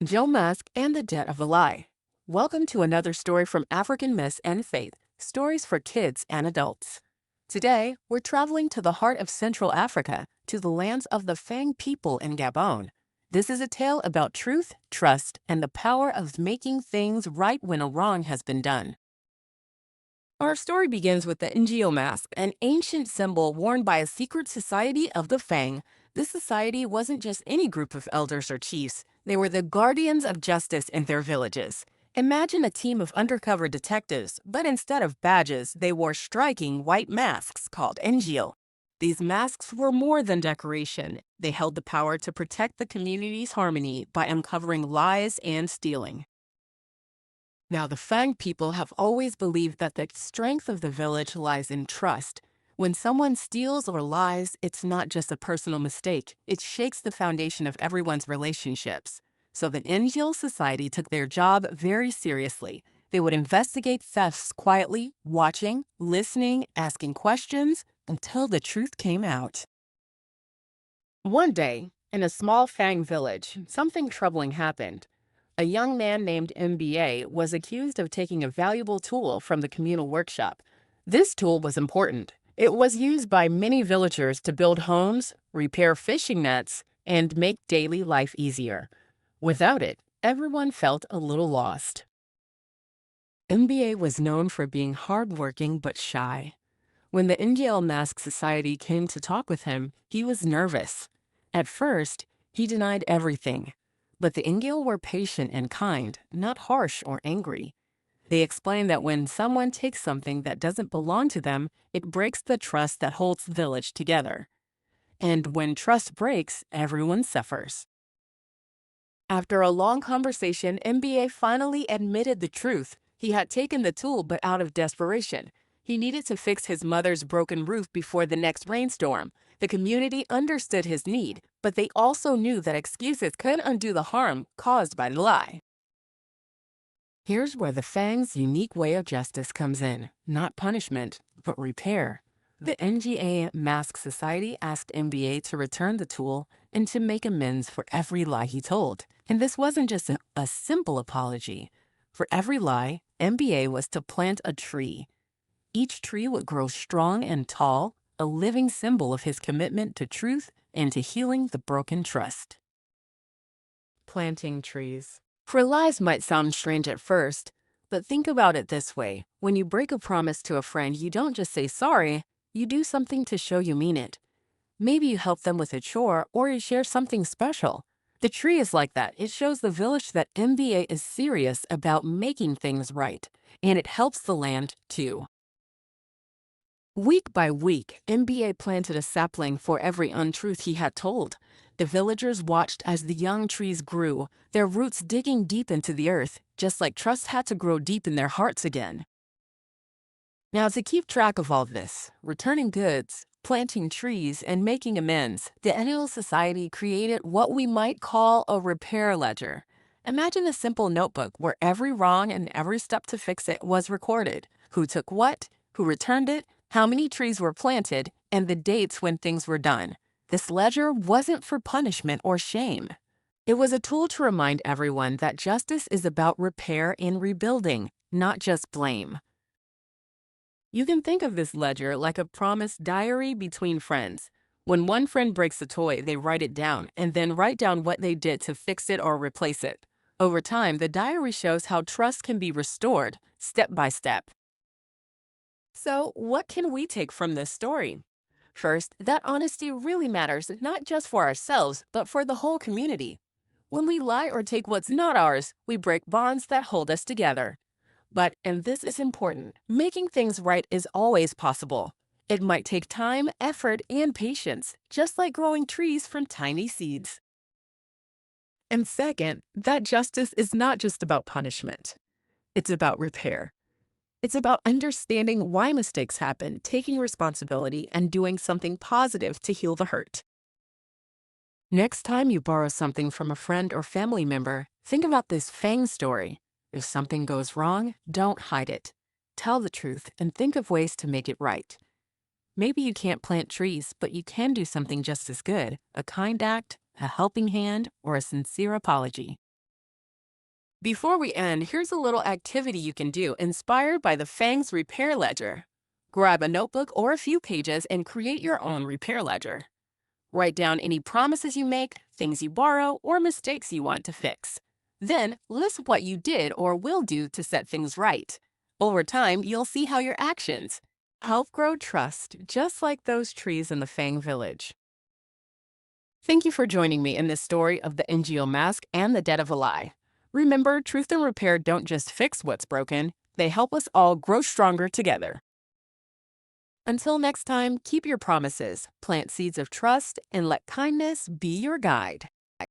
Ngil Mask and the Debt of a Lie. Welcome to another story from African myths and faith, stories for kids and adults. Today, we're traveling to the heart of Central Africa, to the lands of the Fang people in Gabon. This is a tale about truth, trust, and the power of making things right when a wrong has been done. Our story begins with the Ngil Mask, an ancient symbol worn by a secret society of the Fang. This society wasn't just any group of elders or chiefs. They were the guardians of justice in their villages. Imagine a team of undercover detectives, but instead of badges, they wore striking white masks called Ngil. These masks were more than decoration. They held the power to protect the community's harmony by uncovering lies and stealing. Now, the Fang people have always believed that the strength of the village lies in trust. When someone steals or lies, it's not just a personal mistake. It shakes the foundation of everyone's relationships. So the Ngil society took their job very seriously. They would investigate thefts quietly, watching, listening, asking questions, until the truth came out. One day, in a small Fang village, something troubling happened. A young man named MBA was accused of taking a valuable tool from the communal workshop. This tool was important. It was used by many villagers to build homes, repair fishing nets, and make daily life easier. Without it, everyone felt a little lost. MBA was known for being hardworking but shy. When the Ngil Mask Society came to talk with him, he was nervous. At first, he denied everything. But the Ngil were patient and kind, not harsh or angry. They explained that when someone takes something that doesn't belong to them, it breaks the trust that holds the village together. And when trust breaks, everyone suffers. After a long conversation, MBA finally admitted the truth. He had taken the tool, but out of desperation. He needed to fix his mother's broken roof before the next rainstorm. The community understood his need, but they also knew that excuses could undo the harm caused by the lie. Here's where the Fang's unique way of justice comes in. Not punishment, but repair. The NGA Mask Society asked MBA to return the tool and to make amends for every lie he told. And this wasn't just a simple apology. For every lie, MBA was to plant a tree. Each tree would grow strong and tall, a living symbol of his commitment to truth and to healing the broken trust. Planting trees. For lies might sound strange at first, but think about it this way. When you break a promise to a friend, you don't just say sorry, you do something to show you mean it. Maybe you help them with a chore or you share something special. The tree is like that. It shows the village that MBA is serious about making things right, and it helps the land too. Week by week, MBA planted a sapling for every untruth he had told. The villagers watched as the young trees grew, their roots digging deep into the earth, just like trust had to grow deep in their hearts again. Now, to keep track of all this, returning goods, planting trees, and making amends, the Annual Society created what we might call a repair ledger. Imagine a simple notebook where every wrong and every step to fix it was recorded. Who took what, who returned it, how many trees were planted, and the dates when things were done. This ledger wasn't for punishment or shame. It was a tool to remind everyone that justice is about repair and rebuilding, not just blame. You can think of this ledger like a promised diary between friends. When one friend breaks a toy, they write it down and then write down what they did to fix it or replace it. Over time, the diary shows how trust can be restored, step by step. So, what can we take from this story? First, that honesty really matters not just for ourselves, but for the whole community. When we lie or take what's not ours, we break bonds that hold us together. But, and this is important, making things right is always possible. It might take time, effort, and patience, just like growing trees from tiny seeds. And second, that justice is not just about punishment. It's about repair. It's about understanding why mistakes happen, taking responsibility, and doing something positive to heal the hurt. Next time you borrow something from a friend or family member, think about this Fang story. If something goes wrong, don't hide it. Tell the truth and think of ways to make it right. Maybe you can't plant trees, but you can do something just as good, a kind act, a helping hand, or a sincere apology. Before we end, here's a little activity you can do inspired by the Fang's repair ledger. Grab a notebook or a few pages and create your own repair ledger. Write down any promises you make, things you borrow, or mistakes you want to fix. Then list what you did or will do to set things right. Over time, you'll see how your actions help grow trust, just like those trees in the Fang village. Thank you for joining me in this story of the Ngil Mask and the Debt of a Lie. Remember, truth and repair don't just fix what's broken, they help us all grow stronger together. Until next time, keep your promises, plant seeds of trust, and let kindness be your guide.